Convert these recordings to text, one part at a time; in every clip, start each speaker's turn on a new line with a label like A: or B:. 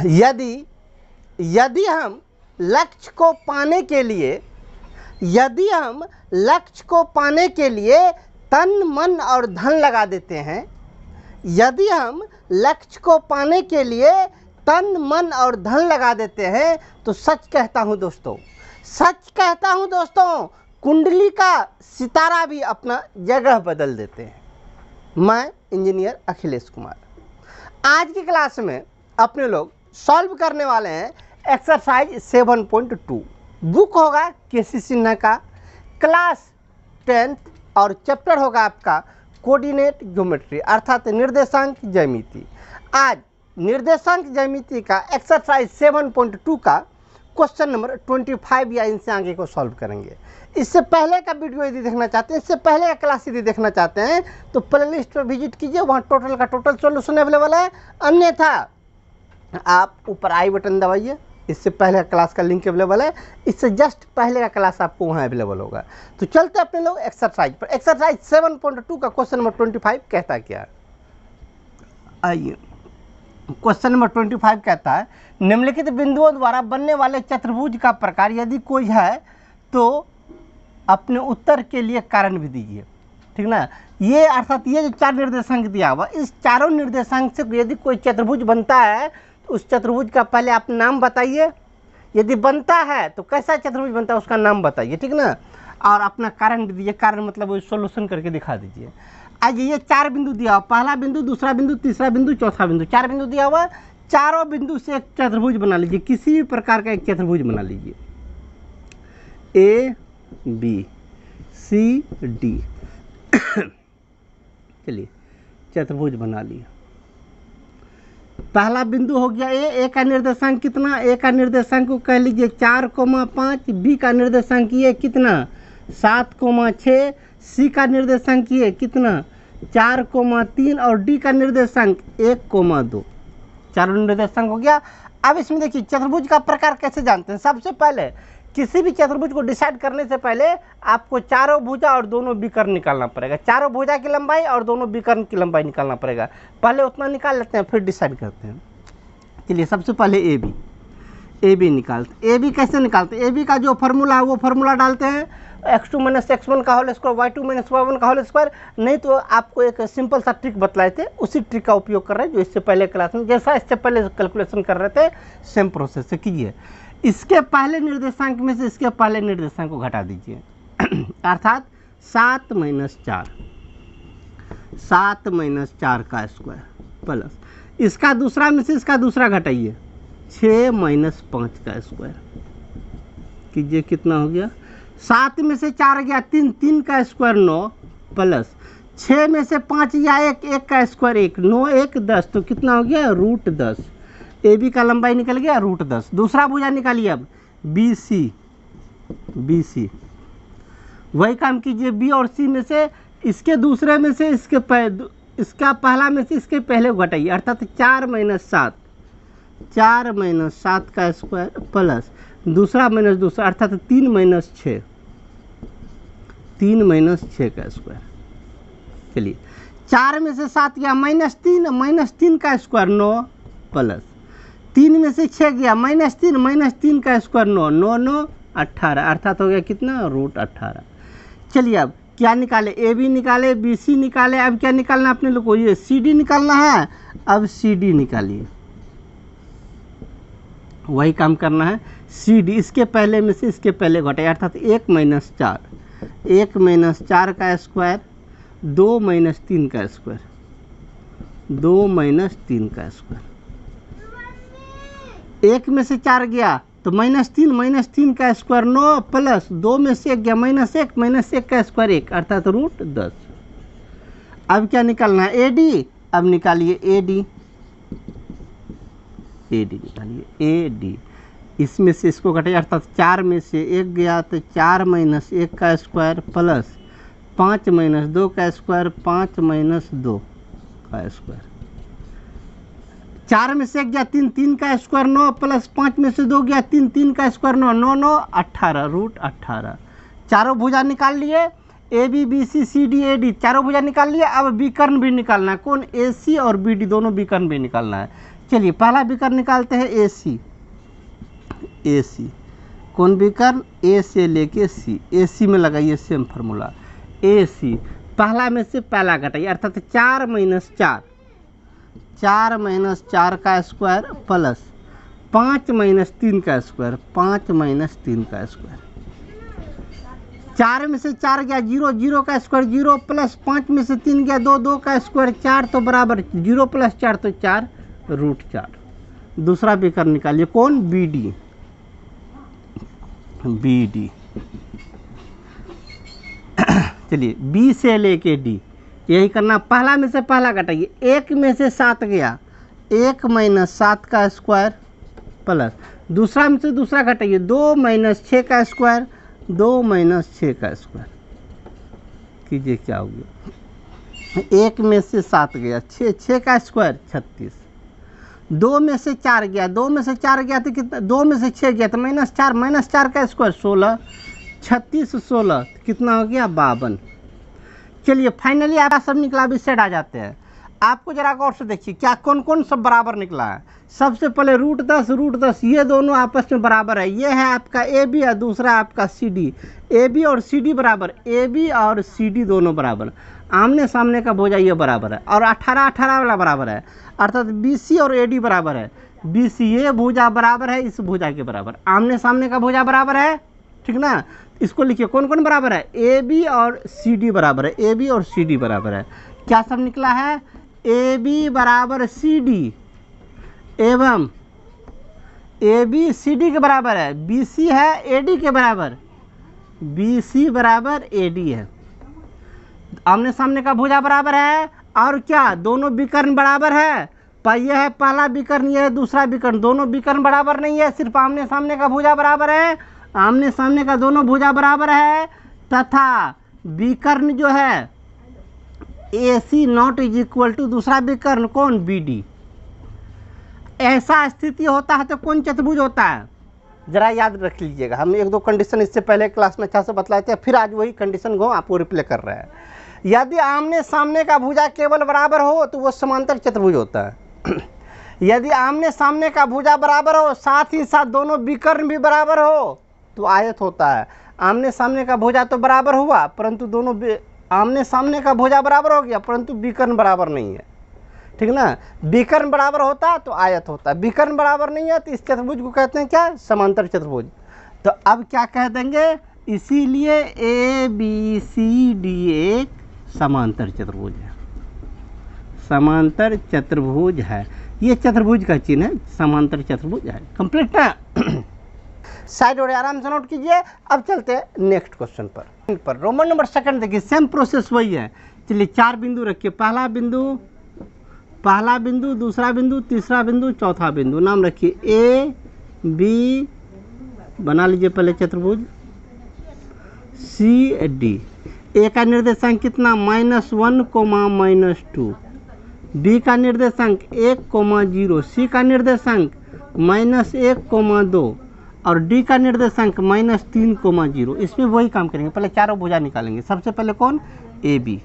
A: यदि यदि हम लक्ष्य को पाने के लिए तन मन और धन लगा देते हैं, यदि हम लक्ष्य को पाने के लिए तन मन और धन लगा देते हैं, तो सच कहता हूं दोस्तों, कुंडली का सितारा भी अपना जगह बदल देते हैं। मैं इंजीनियर अखिलेश कुमार। आज की क्लास में अपने लोग सॉल्व करने वाले हैं एक्सरसाइज 7.2। बुक होगा केसी सिन्हा का, क्लास 10th, और चैप्टर होगा आपका कोऑर्डिनेट ज्योमेट्री अर्थात निर्देशांक ज्यामिति। आज निर्देशांक ज्यामिति का एक्सरसाइज 7.2 का क्वेश्चन नंबर 25 या इनसे आगे को सॉल्व करेंगे। इससे पहले का वीडियो यदि देखना चाहते हैं, इससे पहले का क्लास यदि देखना चाहते हैं, तो प्लेलिस्ट पर विजिट कीजिए, वहाँ टोटल का टोटल सॉल्यूशन अवेलेबल है। अन्यथा आप ऊपर आई बटन दबाइए, इससे पहले का क्लास का लिंक अवेलेबल है, इससे जस्ट पहले का क्लास आपको वहाँ अवेलेबल होगा। तो चलते अपने लोग एक्सरसाइज पर। एक्सरसाइज 7.2 का क्वेश्चन नंबर 25 कहता क्या है, आइए। क्वेश्चन नंबर 25 कहता है, निम्नलिखित बिंदुओं द्वारा बनने वाले चतुर्भुज का प्रकार यदि कोई है तो अपने उत्तर के लिए कारण भी दीजिए। ठीक ना, ये अर्थात ये जो 4 निर्देशांक दिया हुआ, इस चारों निर्देशांक से यदि कोई चतुर्भुज बनता है तो उस चतुर्भुज का पहले आप नाम बताइए। यदि बनता है तो कैसा चतुर्भुज बनता है उसका नाम बताइए, ठीक ना, और अपना कारण भी दीजिए। कारण मतलब वो सोल्यूशन करके दिखा दीजिए। आज ये 4 बिंदु दिया हुआ, पहला बिंदु, दूसरा बिंदु, तीसरा बिंदु, चौथा बिंदु, 4 बिंदु दिया हुआ। चारों बिंदु से एक चतुर्भुज बना लीजिए, किसी भी प्रकार का एक चतुर्भुज बना लीजिए। ए बी सी डी चलिए चतुर्भुज बना लिया। पहला बिंदु हो गया ए का निर्देशांक कितना, ए का निर्देशांक को कह लीजिए 4,5, बी का निर्देशांक ये कितना 7,6, सी का निर्देशांक ये कितना 4,3 और डी का निर्देशांक 1,2। चारों निर्देशांक हो गया। अब इसमें देखिए चतुर्भुज का प्रकार कैसे जानते हैं। सबसे पहले किसी भी चतुर्भुज को डिसाइड करने से पहले आपको चारों भुजा और दोनों विकर्ण निकालना पड़ेगा। चारों भुजा की लंबाई और दोनों विकर्ण की लंबाई निकालना पड़ेगा। पहले उतना निकाल लेते हैं, फिर डिसाइड करते हैं। चलिए सबसे पहले ए बी निकालते। ए बी कैसे निकालते हैं, ए बी का जो फॉर्मूला है वो फॉर्मूला डालते हैं, x2 - x1 का होल स्क्वायर, y2 - y1 का होल स्क्वायर। नहीं तो आपको एक सिंपल सा ट्रिक बतलाए थे, उसी ट्रिक का उपयोग कर रहे हैं जो इससे पहले क्लास में, जैसा इससे पहले कैलकुलेशन कर रहे थे सेम प्रोसेस से कीजिए। इसके पहले निर्देशांक में से इसके पहले निर्देशांक को घटा दीजिए, अर्थात 7 - 4 का स्क्वायर प्लस इसका दूसरा में से इसका दूसरा घटाइए 6 - 5 का स्क्वायर कीजिए। कितना हो गया, 7 में से 4 गया 3, 3 का स्क्वायर 9 प्लस 6 में से 5 या 1 का स्क्वायर 1, 9 1 10, तो कितना हो गया √10। ए बी का लंबाई निकल गया √10। दूसरा भुजा निकालिए अब बी सी वही काम कीजिए। बी और सी में से इसके दूसरे में से इसका पहला में से इसके पहले घटाइए, अर्थात 4 - 7 का स्क्वायर प्लस दूसरा माइनस दूसरा अर्थात 3 - 6 का स्क्वायर। चलिए 4 में से 7 गया -3 का स्क्वायर 9 प्लस 3 में से 6 गया -3 का स्क्वायर 9 9 9 18, अर्थात हो गया कितना √18। चलिए अब क्या निकाले, ए बी निकाले, बी सी निकाले। अब क्या निकालना अपने लोग को, ये सी डी निकालना है। अब सी डी निकालिए, वही काम करना है। सी डी इसके पहले में से इसके पहले घटाए, अर्थात 1 - 4 का स्क्वायर 2 - 3 का स्क्वायर 2 - 3 का स्क्वायर। 1 में से 4 गया तो -3 का स्क्वायर 9 प्लस 2 में से 1 गया -1 का स्क्वायर 1, अर्थात √10। अब क्या निकालना है, ए डी। अब निकालिए ए डी निकालिए ए डी। इसमें से इसको घटाइए, अर्थात 4 में से 1 गया तो 4 - 1 का स्क्वायर प्लस 5 - 2 का स्क्वायर 5 - 2 का स्क्वायर। 4 में से 1 गया 3 का स्क्वायर 9 प्लस 5 में से 2 गया 3 का स्क्वायर 9 9 9 18 √18। चारों भुजा निकाल लिए, A B B C C D A D, चारों भुजा निकाल लिए। अब विकर्ण भी निकालना है, कौन, ए सी और बी डी, दोनों विकर्ण भी निकालना है। चलिए पहला विकर्ण निकालते हैं ए सी। ए सी कौन विकर्ण? ए से लेके सी। ए सी में लगाइए सेम फार्मूला। ए सी पहला में से पहला घटाइए, अर्थात 4 - 4, 4 - 4 का स्क्वायर प्लस 5 - 3 का स्क्वायर, 5 - 3 का स्क्वायर। 4 में से 4 गया 0, 0 का स्क्वायर 0, प्लस 5 में से 3 गया 2, 2 का स्क्वायर 4, तो बराबर 0 + 4 तो 4 √4। दूसरा विकर्ण निकालिए, कौन? B D. बी डी चलिए बी से लेके डी यही करना। पहला में से पहला घटाइए, 1 में से 7 गया 1 - 7 का स्क्वायर प्लस दूसरा में से दूसरा घटाइए, 2 - 6 का स्क्वायर, 2 - 6 का स्क्वायर। कीजिए क्या हो गया, 1 में से 7 गया 6, 6 का स्क्वायर 36। 2 में से 4 गया, 2 में से 4 गया तो कितना? 2 में से 6 गया तो -4, -4 का स्क्वायर 16, 36 16 कितना हो गया? 52। चलिए फाइनली आपका सब निकला। अभी सेट आ जाते हैं। आपको जरा गौर से देखिए क्या कौन कौन सब बराबर निकला है। सबसे पहले √10 ये दोनों आपस में बराबर है। ये है आपका ए बी और दूसरा आपका सी डी। ए बी और सी डी बराबर, ए बी और सी डी दोनों बराबर। आमने सामने का भुजा ये बराबर है और 18 वाला बराबर है, अर्थात बी सी और ए डी बराबर है। बी सी ये भुजा बराबर है इस भुजा के बराबर, आमने सामने का भुजा बराबर है, ठीक ना। इसको लिखिए कौन कौन बराबर है? ए बी और सी डी बराबर है, ए बी और सी डी बराबर है। क्या सब निकला है? ए बी बराबर सी डी एवं ए बी सी डी के बराबर है, बी सी है ए डी के बराबर, बी सी बराबर ए डी है। आमने सामने का भुजा बराबर है और क्या दोनों विकर्ण बराबर है। ये है पहला विकर्ण, ये है दूसरा विकर्ण, दोनों विकर्ण बराबर नहीं है, सिर्फ आमने सामने का भुजा बराबर है। आमने सामने का दोनों भुजा बराबर है तथा विकर्ण जो है A C not is equal to दूसरा विकर्ण कौन? B D. ऐसा स्थिति होता है तो कौन चतुर्भुज होता है? जरा याद रख लीजिएगा, हम 1-2 कंडीशन इससे पहले क्लास में अच्छा से बतलाए थे, फिर आज वही कंडीशन को आपको रिप्ले कर रहे हैं। यदि आमने सामने का भुजा केवल बराबर हो तो वो समांतर चतुर्भुज होता है। यदि आमने सामने का भुजा बराबर हो साथ ही साथ दोनों विकर्ण भी बराबर हो तो आयत होता है। आमने सामने का भुजा तो बराबर हुआ परंतु दोनों आमने सामने का भुजा बराबर हो गया परंतु विकर्ण बराबर नहीं है, ठीक ना। विकर्ण बराबर होता तो आयत होता, विकर्ण बराबर नहीं है तो इस चतुर्भुज को कहते हैं क्या? समांतर चतुर्भुज। तो अब क्या कह देंगे? इसीलिए ए बी सी डी एक समांतर चतुर्भुज है, समांतर चतुर्भुज है। ये चतुर्भुज का चिन्ह है, समांतर चतुर्भुज है। कंप्लीट है। साइड और आराम से नोट कीजिए। अब चलते हैं नेक्स्ट क्वेश्चन पर। रोमन नंबर 2 देखिए, सेम प्रोसेस वही है। चलिए 4 बिंदु रखिए, पहला बिंदु, दूसरा बिंदु, तीसरा बिंदु, चौथा बिंदु। नाम रखिए ए बी, बना लीजिए पहले चतुर्भुज, सी डी। ए का निर्देशांक कितना? -1, -2। बी का निर्देशांक 1, 0। सी का निर्देशांक -1, 2 और डी का निर्देशांक -3, 0। इसमें वही काम करेंगे, पहले चारों भुजा निकालेंगे। सबसे पहले कौन? A B.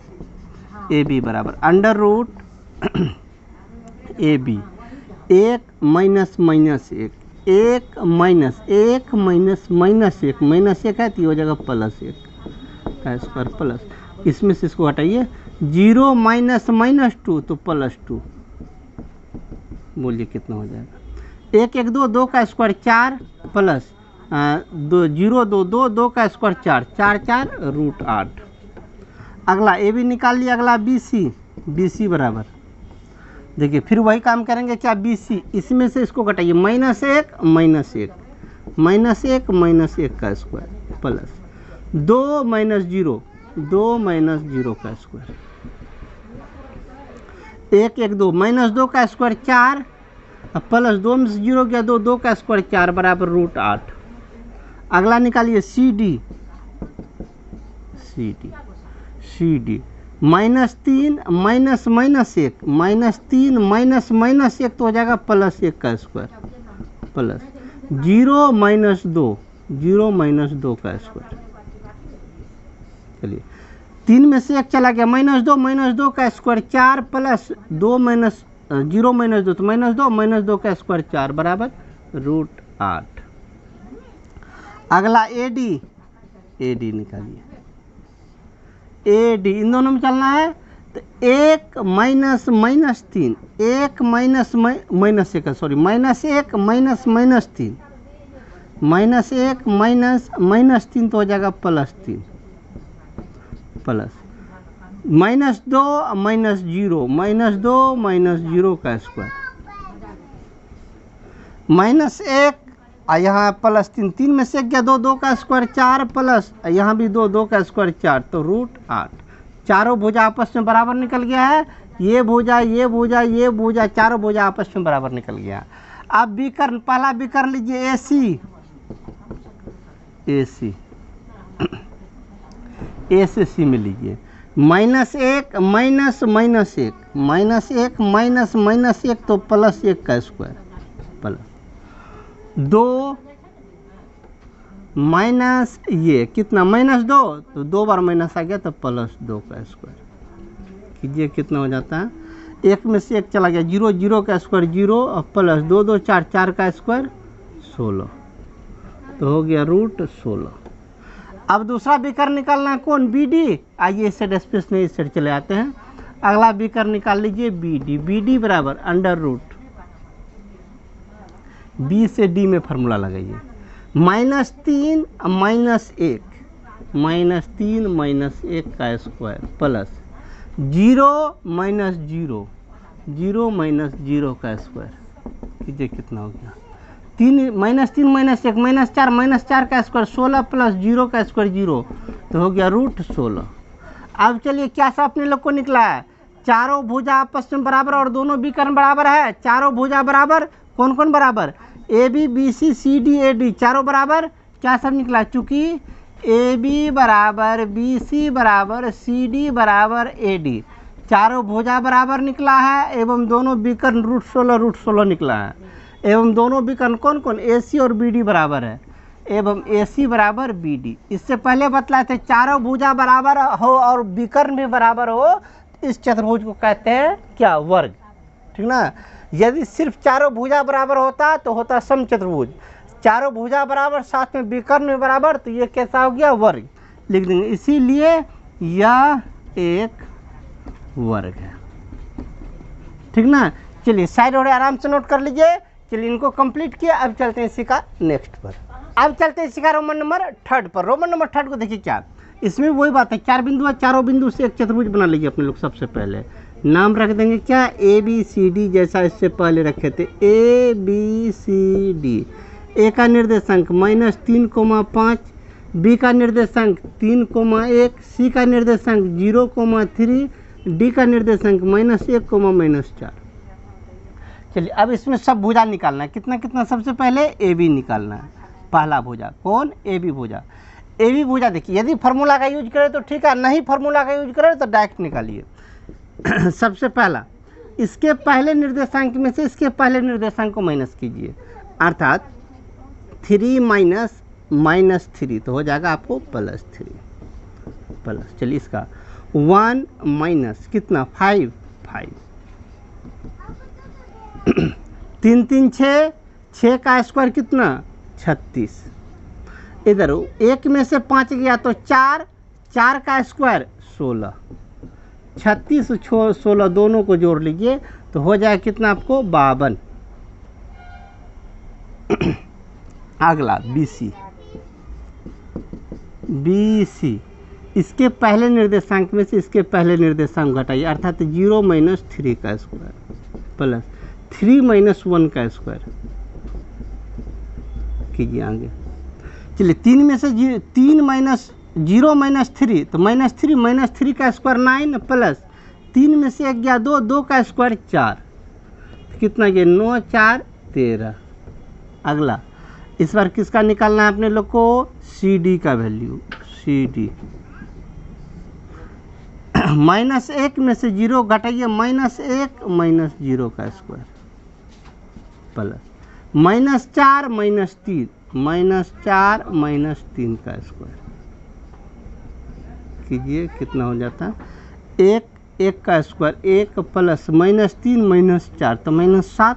A: ए बी बराबर √ ए बी 1 - -1, 1 - 1 है तो ये हो जाएगा +1 का स्क्वायर प्लस, इसमें से इसको हटाइए, 0 - -2 तो +2। बोलिए कितना हो जाएगा? 1 1 2 2 का स्क्वायर 4 प्लस 2 0 2 2 2 का स्क्वायर 4 4 4 √8। अगला ए बी निकाल लिया। अगला बी सी बराबर, देखिए फिर वही काम करेंगे क्या? बी सी, इसमें से इसको घटाइए, -1 का स्क्वायर प्लस 2 - 0 का स्क्वायर, 1 1 2 -2 का स्क्वायर 4 प्लस 2 में से 0 गया 2, 2 का स्क्वायर 4 बराबर √8। अगला निकालिए सी डी, -3 -1 तो हो जाएगा +1 का स्क्वायर प्लस 0 - 2 का स्क्वायर। चलिए 3 में से 1 चला गया, -2 का स्क्वायर 4 प्लस 2 - जीरो माइनस 2 तो माइनस दो का स्क्वायर 4 बराबर √8। अगला AD निकालिए। AD इन दोनों में चलना है तो 1 minus minus 3, 1 minus minus 1 sorry minus 1 minus minus 3, minus 1 minus minus 3 तो हो जाएगा +3 plus minus 2 minus 0 minus 2 minus 0 का स्क्वायर माइनस 1 यहाँ +3, 3 में से 1 गया 2, 2 का स्क्वायर 4 प्लस यहाँ भी 2, 2 का स्क्वायर 4 तो √8। चारों भुजा आपस में बराबर निकल गया है, ये भुजा चारों भुजा आपस में बराबर निकल गया। अब विकर्ण, पहला विकर्ण लीजिए ए से सी में लीजिए। -1 minus minus 1 minus 1 minus minus 1 तो +1 का स्क्वायर प्लस 2 माइनस ये कितना -2 तो 2 बार माइनस आ गया तो +2 का स्क्वायर कीजिए कितना हो जाता है। 1 में से 1 चला गया 0, 0 का स्क्वायर 0 और प्लस 2 2 4 4 का स्क्वायर 16 तो हो गया √16। अब दूसरा विकर्ण निकालना है कौन BD। आइए इस साइड स्पेस नहीं, इस साइड चले आते हैं। अगला विकर्ण निकाल लीजिए BD बराबर √ B से D में फार्मूला लगाइए। -3 माइनस 1 -3 माइनस 1 का स्क्वायर प्लस 0 माइनस 0 0 माइनस 0 का स्क्वायर कीजिए कितना हो गया। -3 माइनस 1 -4 -4 का स्क्वायर 16 प्लस 0 का स्क्वायर 0 तो हो गया √16। अब चलिए क्या सा अपने लोग को निकला है, चारों भुजा आपस में बराबर और दोनों विकर्ण बराबर है। चारों भुजा बराबर, कौन कौन बराबर, AB BC CD AD चारों बराबर। क्या सब निकला, चूंकि AB बराबर BC बराबर CD बराबर AD चारों भुजा बराबर निकला है एवं दोनों विकर्ण √16 निकला है एवं दोनों विकर्ण कौन कौन AC और BD बराबर है एवं AC बराबर BD। इससे पहले बतलाए थे चारों भुजा बराबर हो और विकर्ण भी बराबर हो इस चतुर्भुज को कहते हैं क्या, वर्ग। ठीक ना। यदि सिर्फ चारों भुजा बराबर होता तो होता समचतुर्भुज। चारों भुजा बराबर साथ में विकर्ण भी बराबर तो ये कैसा हो गया, वर्ग लिख देंगे। इसीलिए यह एक वर्ग है। ठीक ना। चलिए साइड और आराम से नोट कर लीजिए। चलिए इनको कंप्लीट किया। अब चलते हैं इसी का नेक्स्ट पर। अब चलते हैं इसी का रोमन नंबर 3 पर। रोमन नंबर 3 को देखिए क्या, इसमें वही बात है, 4 बिंदु है, चारों बिंदु से एक चतुर्भुज बना लीजिए अपने लोग। सबसे पहले नाम रख देंगे क्या, ABCD जैसा इससे पहले रखे थे ABCD। ए का निर्देशांक -3,5, बी का निर्देशांक 3,1, सी का निर्देशांक 0,3, डी का निर्देशांक -1, -4। चलिए अब इसमें सब भुजा निकालना है। कितना कितना, सबसे पहले AB निकालना है। पहला भुजा कौन, AB भुजा। AB भुजा देखिए, यदि फार्मूला का यूज करें तो ठीक है, नहीं फार्मूला का यूज करें तो डायरेक्ट निकालिए। सबसे पहला इसके पहले निर्देशांक में से इसके पहले निर्देशांक को माइनस कीजिए, अर्थात 3 माइनस -3 तो हो जाएगा आपको +3 प्लस। चलिए इसका 1 माइनस कितना 5 3 3 6 का स्क्वायर कितना 36। इधर 1 में से 5 गया तो 4 का स्क्वायर 16, 36 और 16 दोनों को जोड़ लीजिए तो हो जाए कितना आपको 52। अगला BC इसके पहले निर्देशांक में से इसके पहले निर्देशांक घटाइए, अर्थात 0 - 3 का स्क्वायर प्लस 3 - 1 का स्क्वायर कीजिए आगे। चलिए 3 में से 3 माइनस 0 - 3 तो -3 का स्क्वायर 9 प्लस 3 में से 1 गया 2, 2 का स्क्वायर 4 कितना गया 9 4 13। अगला इस बार किसका निकालना है अपने लोग को, CD का वैल्यू। CD -1 में से 0 घटाइए, -1 -0 का स्क्वायर प्लस -4 -3 -4 -3 का स्क्वायर कीजिए कितना हो जाता है 1 1 का स्क्वायर 1 प्लस -3 -4 तो -7,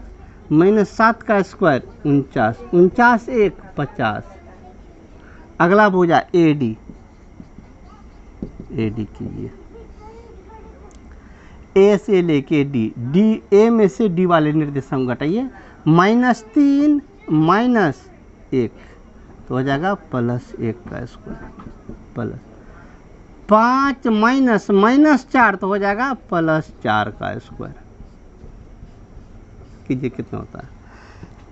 A: -7 का स्क्वायर 49, 49 1 50। अगला भुजा AD कीजिए, A से लेके D A में से D वाले निर्देशांक घटाइए, -3 -1 तो हो जाएगा +1 का स्क्वायर, प्लस 5 -4 तो हो जाएगा +4 का स्क्वायर। कीजिए कितना होता है,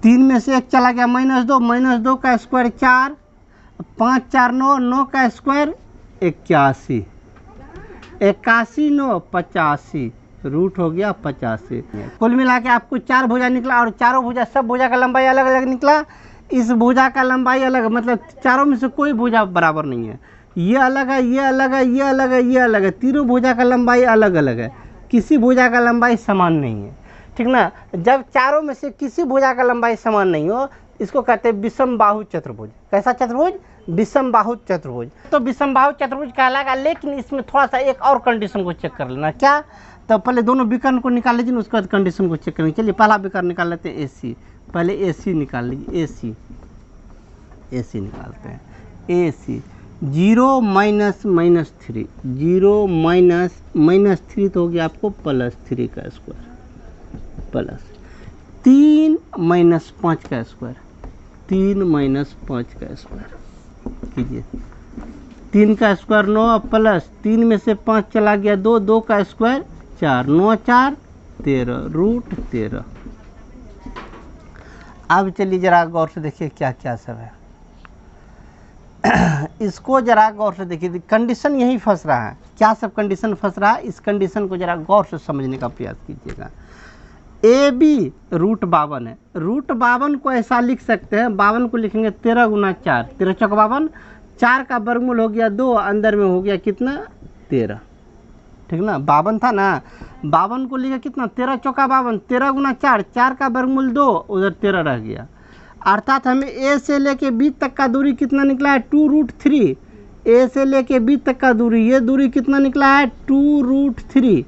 A: 3 में से 1 चला गया -2 का स्क्वायर 4, 5 4 9, 9 का स्क्वायर 81, 81 9 85, रूट हो गया 85। कुल मिला के आपको 4 भुजा निकला और चारों भुजा, सब भुजा का लंबाई अलग अलग निकला। इस भुजा का लंबाई अलग, मतलब चारों में से कोई भुजा बराबर नहीं है, ये अलग है, ये अलग है, ये अलग है, ये अलग है, तीनों भुजा का लंबाई अलग अलग है, किसी भुजा का लंबाई समान नहीं है, ठीक ना। जब चारों में से किसी भुजा का लंबाई समान नहीं हो, इसको कहते हैं विषम बाहु चतुर्भुज। कैसा चतुर्भुज? विषम बाहु चतुर्भुज। तो विषम बाहु चतुर्भुज कहलाएगा, लेकिन इसमें थोड़ा सा एक और कंडीशन को चेक कर लेना। क्या? तो पहले दोनों विकर्ण को निकाल लीजिए, उसके बाद कंडीशन को चेक करेंगे। चलिए पहला विकर्ण निकाल लेते हैं AC। पहले AC निकाल लीजिए, AC निकालते हैं। AC 0 -3, 0 -3 तो हो गया आपको +3 का स्क्वायर, प्लस 3 -5 का स्क्वायर, 3 -5 का स्क्वायर कीजिए। 3 का स्क्वायर 9 प्लस 3 में से 5 चला गया 2, 2 का स्क्वायर 4, 9 4 13, √13। अब चलिए जरा गौर से देखिए क्या क्या सब है। इसको जरा गौर से देखिए, कंडीशन यही फंस रहा है। क्या सब कंडीशन फंस रहा है? इस कंडीशन को जरा गौर से समझने का प्रयास कीजिएगा। AB √52 है। √52 को ऐसा लिख सकते हैं, 52 को लिखेंगे 13 × 4, 13 चौक 52, 4 का वर्गमूल हो गया 2, अंदर में हो गया कितना? 13, ठीक ना। 52 था ना, 52 को लिखा कितना? 13 चौका 52, 13 × 4, 4 का वर्गमूल 2, उधर 13 रह गया। अर्थात हमें A से लेके B तक का दूरी कितना निकला है? 2√3। A से लेके B तक का दूरी, ये दूरी कितना निकला है? 2√3।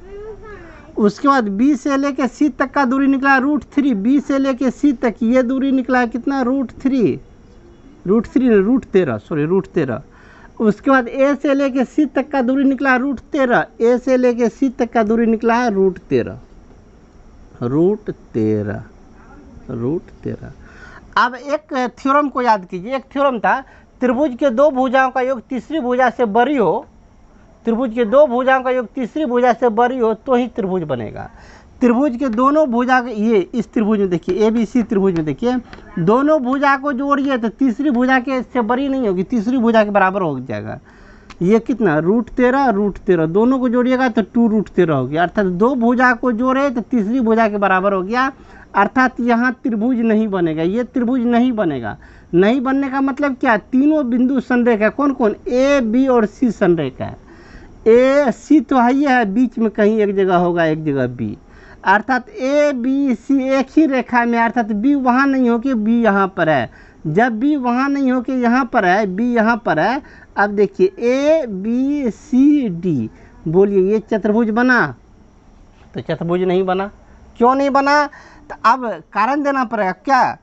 A: उसके बाद B से लेके C तक का दूरी निकला √3, B से लेके C तक ये दूरी निकला है कितना? √13। उसके बाद A से लेके C तक का दूरी निकला √13, A से लेके C तक का दूरी निकला है √13। अब एक थ्योरम को याद कीजिए। एक थ्योरम था, त्रिभुज के दो भुजाओं का योग तीसरी भुजा से बड़ी हो, त्रिभुज के दो भुजाओं का योग तीसरी भुजा से बड़ी हो तो ही त्रिभुज बनेगा। त्रिभुज के दोनों भुजा, ये इस त्रिभुज में देखिए, ABC त्रिभुज में देखिए, दोनों भुजा को जोड़िए तो तीसरी भुजा के से बड़ी नहीं होगी, तीसरी भुजा के बराबर हो जाएगा। ये कितना? √13, दोनों को जोड़िएगा तो 2√13 हो गया। अर्थात दो भुजा को जोड़े तो तीसरी भुजा के बराबर हो गया। अर्थात यहाँ त्रिभुज नहीं बनेगा, ये त्रिभुज नहीं बनेगा। नहीं बनने का मतलब क्या? तीनों बिंदु संरेखा, कौन कौन? A, B और C संरेखा है। A, C तो है ही है, बीच में कहीं एक जगह होगा, एक जगह B। अर्थात A, B, C एक ही रेखा में, अर्थात B वहाँ नहीं हो कि B यहाँ पर है। जब B वहाँ नहीं हो कि यहाँ पर है, B यहाँ पर है। अब देखिए A, B, C, D, बोलिए ये चतुर्भुज बना? तो चतुर्भुज नहीं बना। क्यों नहीं बना? तो अब कारण देना पड़ेगा। क्या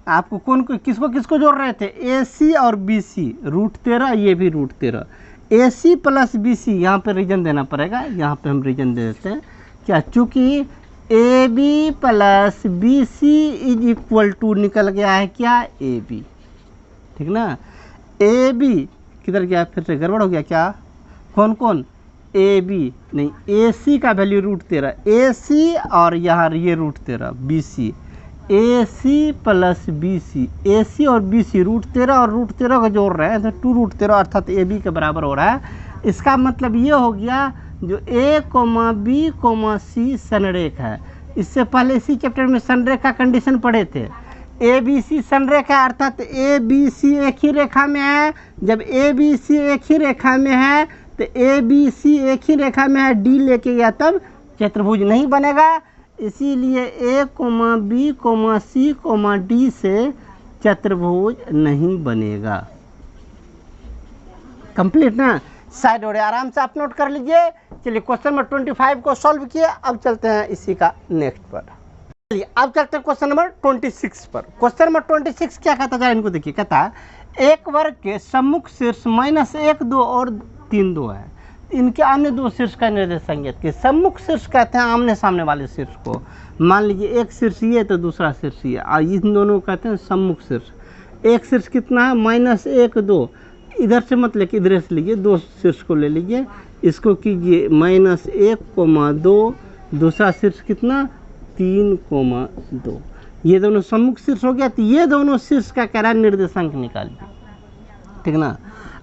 A: आपको? कौन को किसको जोड़ रहे थे? AC और BC, √13, ये भी √13, AC + BC, यहाँ पे रीजन देना पड़ेगा। यहाँ पे हम रीजन दे देते हैं। क्या? चूँकि AB + BC = निकल गया है क्या? AB, ठीक ना। AB किधर गया? फिर से गड़बड़ हो गया क्या? कौन कौन? AB नहीं, AC का वैल्यू √13, AC और यहाँ ये √13, BC, AC + BC, AC और BC √13 और √13 को जोड़ रहे हैं तो 2√13, अर्थात AB के बराबर हो रहा है। इसका मतलब ये हो गया जो A, B, C संरेखा है। इससे पहले इसी चैप्टर में संरेखा कंडीशन पढ़े थे। ABC संरेखा, अर्थात ABC एक ही रेखा में है। जब ABC एक ही रेखा में है तो ABC एक ही रेखा में है, D लेके गया तब चतुर्भुज नहीं बनेगा। इसीलिए A, B, C, D से चतुर्भुज नहीं बनेगा। कंप्लीट ना। साइड हो रहे, आराम से आप नोट कर लीजिए। चलिए क्वेश्चन नंबर 25 को सॉल्व किए, अब चलते हैं इसी का नेक्स्ट पर। चलिए अब चलते हैं क्वेश्चन नंबर 26 पर। क्वेश्चन नंबर 26 क्या कहता है, इनको देखिए, कहता है एक वर्ग के सम्मुख शीर्ष -1, 2 और 3, 2 है, इनके अन्य दो शीर्ष का निर्देशांक ज्ञात कीजिए। सम्मुख शीर्ष कहते हैं आमने सामने वाले शीर्ष को। मान लीजिए एक शीर्ष ये तो दूसरा शीर्ष ये, और इन दोनों को कहते हैं सम्मुख शीर्ष। एक शीर्ष कितना है, -1, 2, इधर से मत लेके इधर से लीजिए, दो शीर्ष को ले लीजिए, इसको कीजिए -1, 2, दूसरा शीर्ष कितना 3, 2, ये दोनों सम्मुख शीर्ष हो गया। तो ये दोनों शीर्ष का कह रहा है निर्देशांक निकालिए, ठीक ना।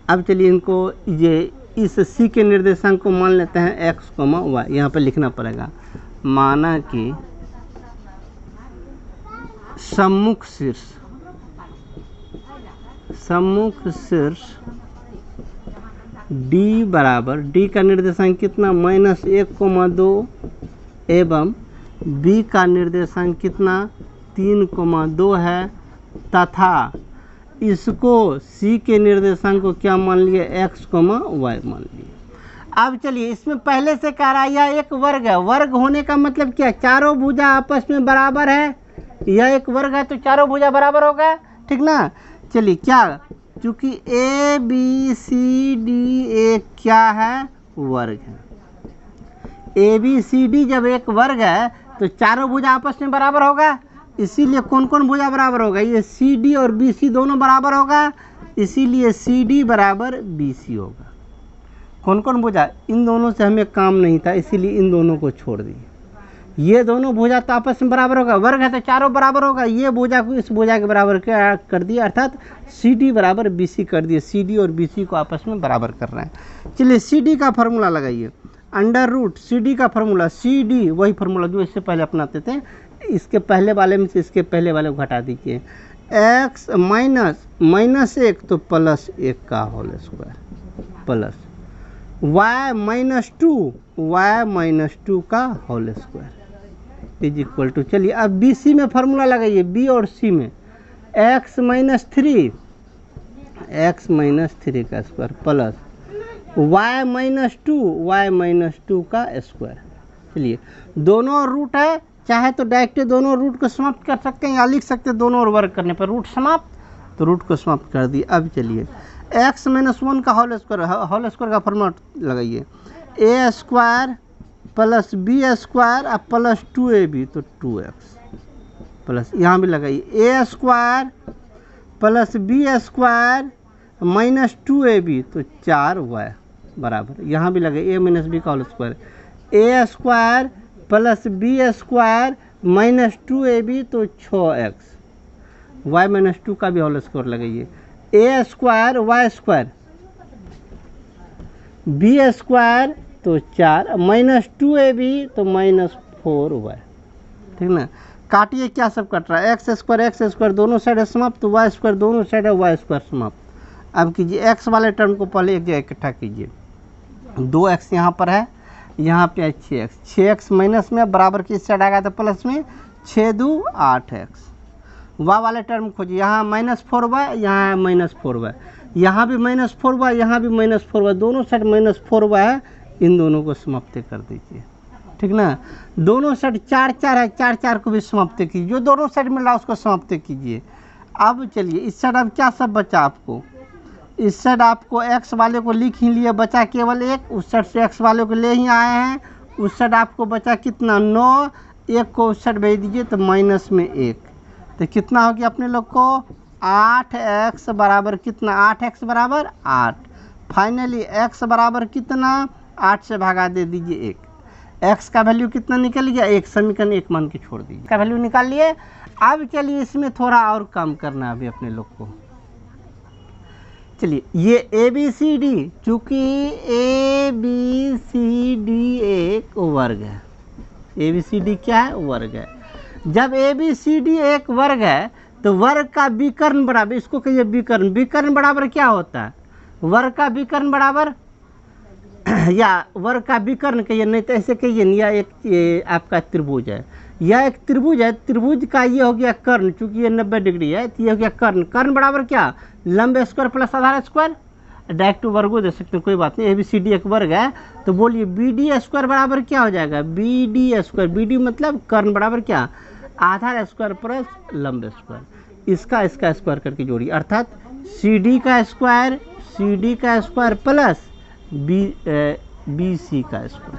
A: अब चलिए इनको ये इस सी के निर्देशांक को मान लेते हैं x, y, यहाँ पर लिखना पड़ेगा। माना कि सम्मुख शीर्ष d बराबर, d का निर्देशांक कितना -1, 2 एवं b का निर्देशांक कितना 3, 2 है, तथा इसको c के निर्देशांक को क्या मान लिए x, y मान लिए। अब चलिए इसमें पहले से कह रहा है यह एक वर्ग है। वर्ग होने का मतलब क्या, चारों भुजा आपस में बराबर है। यह एक वर्ग है तो चारों भुजा बराबर होगा, ठीक ना। चलिए क्या, चूंकि ए बी सी डी एक क्या है, वर्ग है। ए बी सी डी जब एक वर्ग है तो चारों भुजा आपस में बराबर होगा, इसीलिए कौन कौन भुजा बराबर होगा, ये सी डी और बी सी दोनों बराबर होगा, इसीलिए सी डी बराबर बी सी होगा। कौन कौन भुजा, इन दोनों से हमें काम नहीं था, इसीलिए इन दोनों को छोड़ दिए। ये दोनों भुजा तो आपस में बराबर होगा, वर्ग है तो चारों बराबर होगा, ये भुजा को इस भुजा के बराबर कर दिया, अर्थात सी डी बराबर बी सी कर दिए। सी डी और बी सी को आपस में बराबर कर रहे हैं। चलिए सी डी का फार्मूला लगाइए, √ सी डी का फार्मूला, सी डी वही फार्मूला जो इससे पहले अपनाते थे, इसके पहले वाले में से इसके पहले वाले को घटा दीजिए। x -1 तो +1 का होल स्क्वायर प्लस y -2 का whole square is equal to, चलिए अब बी सी में फार्मूला लगाइए, बी और सी में x -3 का स्क्वायर प्लस y -2 का स्क्वायर। चलिए दोनों रूट है, चाहे तो डायरेक्ट दोनों रूट को समाप्त कर सकते हैं या लिख सकते हैं दोनों और वर्ग करने पर रूट समाप्त, तो रूट को समाप्त कर दिए। अब चलिए x -1 का होल स्क्वायर का फॉर्मूला लगाइए, a square plus B square और प्लस 2ab तो 2x प्लस, यहाँ भी लगाइए a square plus B square -2ab तो 4y बराबर, यहाँ भी लगाइए a - b का whole square, a square plus B square -2ab तो 6x, y -2 का भी होल स्क्वायर लगाइए, a square y square B square तो 4 -2ab तो -4y, ठीक ना। काटिए, क्या सब कट रहा है, x स्क्वायर दोनों साइड है समाप्त, तो y स्क्वायर दोनों साइड है y स्क्वायर समाप्त। अब कीजिए x वाले टर्म को पहले एक जगह इकट्ठा कीजिए, 2x यहाँ पर है, यहाँ पे है 6x माइनस में बराबर की इस साइड आएगा तो प्लस में 6 2 8x। y वाले टर्म खोजिए, यहाँ -4y, यहाँ -4y, यहाँ भी -4y, यहाँ भी -4y, दोनों साइड -4y है, इन दोनों को समाप्त कर दीजिए, ठीक ना। दोनों साइड 4 4 है, 4 4 को भी समाप्त कीजिए, जो दोनों साइड मिल रहा है उसको समाप्त कीजिए। अब चलिए इस साइड अब क्या सब बचा आपको, इस साइड आपको x वाले को लिख ही लिए, बचा केवल 1, उस साइड से x वाले को ले ही आए हैं, उस साइड आपको बचा कितना 9, 1 को उस साइड भेज दीजिए तो माइनस में 1, तो कितना हो गया अपने लोग को 8x बराबर कितना, 8x बराबर 8। फाइनली x बराबर कितना, 8 से भागा दे दीजिए 1, x का वैल्यू कितना निकल गया 1, समीकरण 1 मान के छोड़ दीजिए, का वैल्यू निकाल लिए। अब चलिए इसमें थोड़ा और काम करना है अभी अपने लोग को। चलिए ये ए बी सी डी, चूँकि ए बी सी डी एक वर्ग है, ए बी सी डी क्या है, वर्ग है। जब ए बी सी डी एक वर्ग है तो वर्ग का विकर्ण बराबर, इसको कहिए विकर्ण, विकर्ण बराबर क्या होता है, वर्ग का विकर्ण बराबर या वर्ग का विकर्ण कहिए, नहीं तो ऐसे कहिए, या एक आपका त्रिभुज है, यह एक त्रिभुज है, त्रिभुज का ये हो गया कर्ण, चूंकि ये 90 डिग्री है तो ये हो गया कर्ण। कर्ण बराबर क्या, लंब स्क्वायर प्लस आधार स्क्वायर, डायरेक्ट वर्गो दे सकते हैं, कोई बात नहीं, ए बी सी डी एक वर्ग है। तो बोलिए बी डी स्क्वायर बराबर क्या हो जाएगा, B D square, B D मतलब कर्ण बराबर क्या, आधार स्क्वायर प्लस लंब स्क्वायर, इसका स्क्वायर करके जोड़िए, अर्थात सी डी का स्क्वायर प्लस बी सी का स्क्वायर,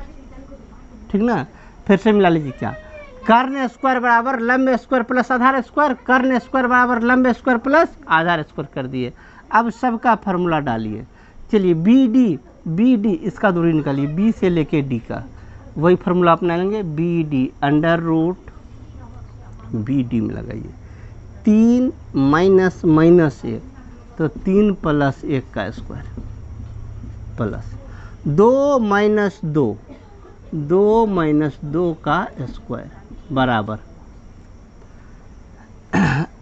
A: ठीक ना। फिर से मिला लीजिए, क्या, कर्ण स्क्वायर बराबर लंब स्क्वायर प्लस आधार स्क्वायर, कर्ण स्क्वायर बराबर लंब स्क्वायर प्लस आधार स्क्वायर कर दिए। अब सबका फार्मूला डालिए। चलिए बी डी इसका दूरी निकालिए, बी से लेके डी का, वही फार्मूला अपनाएंगे, B D under root B D में लगाइए, 3 माइनस माइनस 1 तो 3 प्लस 1 का स्क्वायर प्लस 2 माइनस 2 का स्क्वायर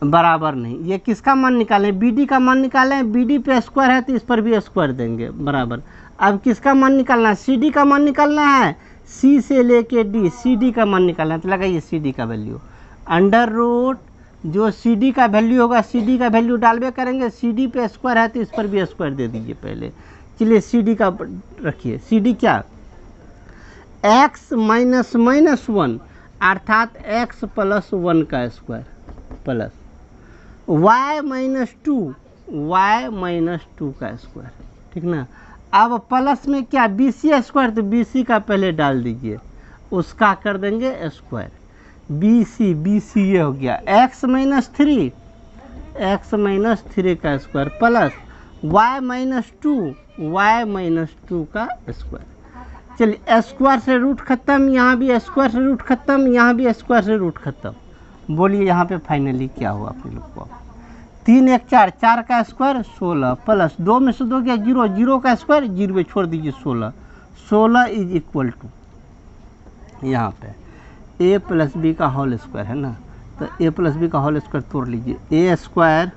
A: बराबर नहीं, ये किसका मान निकालें, बी डी का मान निकालें, बी डी पे स्क्वायर है तो इस पर भी स्क्वायर देंगे बराबर। अब किसका मान निकालना है, सी डी का मान निकालना है, सी से लेके डी, सी डी का मान निकालना है, तो लगाइए सी डी का वैल्यू अंडर रूट जो सी डी का वैल्यू होगा, सी डी का वैल्यू डालवे करेंगे, सी डी पे स्क्वायर है तो इस पर भी स्क्वायर दे दीजिए पहले। चलिए सी डी का रखिए, सी डी क्या, x माइनस माइनस 1 अर्थात x प्लस 1 का स्क्वायर प्लस y माइनस 2 का स्क्वायर, ठीक ना। अब प्लस में क्या, बी सी स्क्वायर, तो बी सी का पहले डाल दीजिए, उसका कर देंगे स्क्वायर, बी सी ये हो गया x माइनस 3 का स्क्वायर प्लस y माइनस 2 का स्क्वायर। चलिए स्क्वायर से रूट खत्म, यहाँ भी स्क्वायर से रूट खत्म, यहाँ भी स्क्वायर से रूट खत्म। बोलिए यहाँ पे फाइनली क्या हुआ आप लोग को, 3 1 4 का स्क्वायर 16 प्लस 2 में से 2 क्या 0 का स्क्वायर 0 में छोड़ दीजिए 16 इज इक्वल टू यहाँ पे ए प्लस बी का होल स्क्वायर है ना, तो ए प्लस बी का होल स्क्वायर तोड़ लीजिए, A square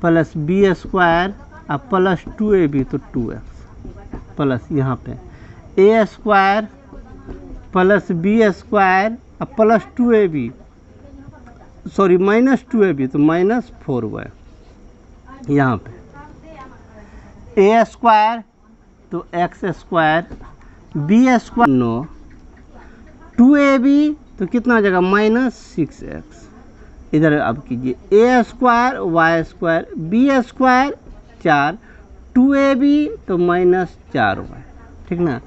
A: plus B square और प्लस 2ab तो 2x प्लस यहाँ पे A square plus B square और plus 2ab sorry minus 2ab तो माइनस 4y, यहाँ पे ए स्क्वायर तो X square, B square 9, 2ab तो कितना हो जाएगा -6x, इधर अब कीजिए a square Y square B square 4 2ab तो -4y, ठीक ना।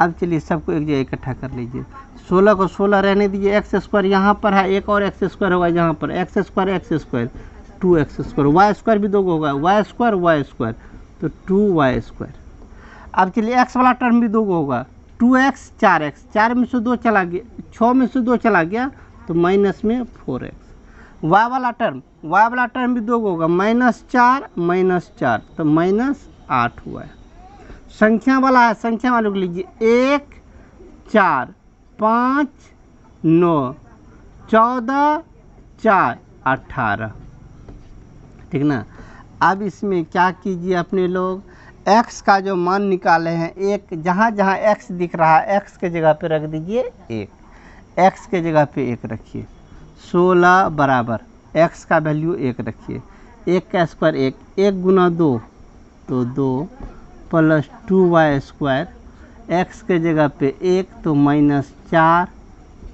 A: अब चलिए सबको एक जगह इकट्ठा कर लीजिए, 16 को 16 रहने दीजिए, एक्स स्क्वायर यहाँ पर है, एक और एक्स स्क्वायर होगा यहाँ पर, X square 2x square, Y square भी 2 होगा, वाई स्क्वायर तो 2y स्क्वायर। अब चलिए एक्स वाला टर्म भी 2 होगा, 2x 4x, 4 में से 2 चला गया, 6 में से 2 चला गया तो माइनस में 4x। वाई वाला टर्म भी 2 होगा, -4 तो -8y। संख्या वाला है, संख्या वाले को लीजिए 1 4 5 9 14 4 18, ठीक ना। अब इसमें क्या कीजिए अपने लोग, x का जो मान निकाले हैं, एक जहाँ जहाँ x दिख रहा है x के जगह पे रख दीजिए 1, x के जगह पे 1 रखिए, 16 बराबर x का वैल्यू 1 रखिए, 1 का स्क्वायर 1 गुना 2 तो 2 प्लस 2y स्क्वायर, x के जगह पे 1 तो -4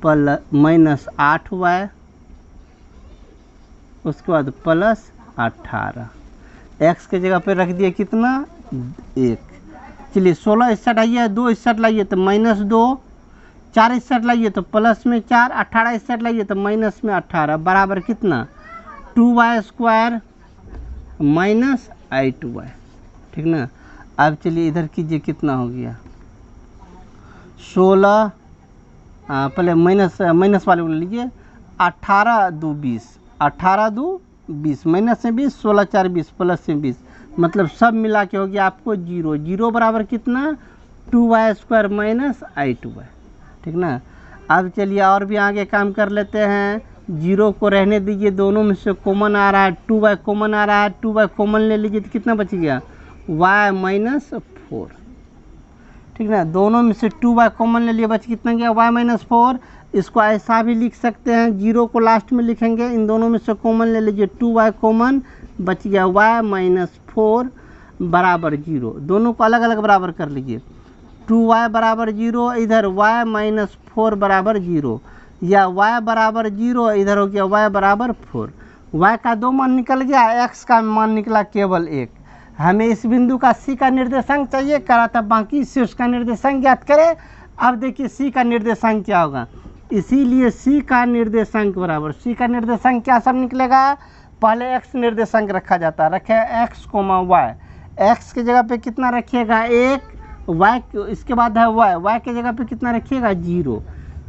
A: प्लस -8y, उसके बाद प्लस 18, x के जगह पे रख दिए कितना 1। चलिए 16 इस साइड आइए, 2 इस साइड लाइए तो -2, 4 इस साइड लाइए तो प्लस में 4, 18 इस साइड लाइए तो माइनस में 18 बराबर कितना 2y स्क्वायर -8y, ठीक ना। अब चलिए इधर कीजिए कितना हो गया 16, पहले माइनस वाले को लीजिए, 18 2 20 माइनस से 20, 16 4 20 प्लस से 20, मतलब सब मिला के हो गया आपको 0 बराबर कितना 2y स्क्वायर -8y, ठीक ना। अब चलिए और भी आगे काम कर लेते हैं, 0 को रहने दीजिए, दोनों में से कॉमन आ रहा है, 2y कॉमन आ रहा है, 2y कॉमन ले लीजिए तो कितना बच गया y -4, ठीक ना। दोनों में से 2y कॉमन ले लिए, बच कितना गया y -4। इसको ऐसा भी लिख सकते हैं, 0 को लास्ट में लिखेंगे, इन दोनों में से कॉमन ले लीजिए, 2y कॉमन बच गया y -4 बराबर 0, दोनों को अलग अलग बराबर कर लीजिए। 2y बराबर 0, इधर y माइनस 4 बराबर 0, या y बराबर 0, इधर हो गया y बराबर 4। y का 2 मान निकल गया, x का मान निकला केवल 1। हमें इस बिंदु का c का निर्देशांक चाहिए, करा था बाकी शीर्ष का निर्देशांक ज्ञात करें। अब देखिए c का निर्देशांक क्या होगा, इसीलिए c का निर्देशांक बराबर, c का निर्देशांक क्या सब निकलेगा, पहले x निर्देशांक रखा जाता है, रखे x, y, x की जगह पे कितना रखिएगा 1, y इसके बाद है y की जगह पे कितना रखिएगा 0,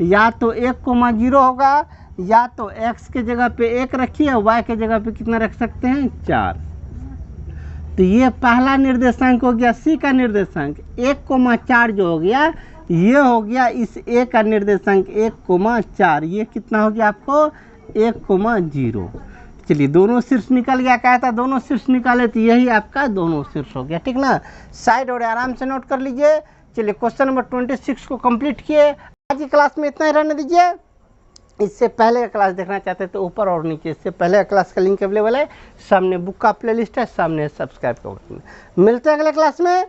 A: या तो 1,0 होगा, या तो x के जगह पे 1 रखिए, y के जगह पे कितना रख सकते हैं 4। तो ये पहला निर्देशांक हो गया c का निर्देशांक। 1,4 जो हो गया ये हो गया इस a का निर्देशांक 1,4, ये कितना हो गया आपको 1,0। चलिए दोनों शीर्ष निकल गया, कहता दोनों शीर्ष निकाले तो यही आपका दोनों शीर्ष हो गया, ठीक ना। साइड और आराम से नोट कर लीजिए। चलिए क्वेश्चन नंबर 26 को कंप्लीट किए। आज की क्लास में इतना ही रहने दीजिए। इससे पहले का क्लास देखना चाहते हैं तो ऊपर और नीचे इससे पहले का क्लास का लिंक अवेलेबल है, सामने बुक का प्लेलिस्ट है, सामने सब्सक्राइब का बटन है। मिलते हैं अगले क्लास में।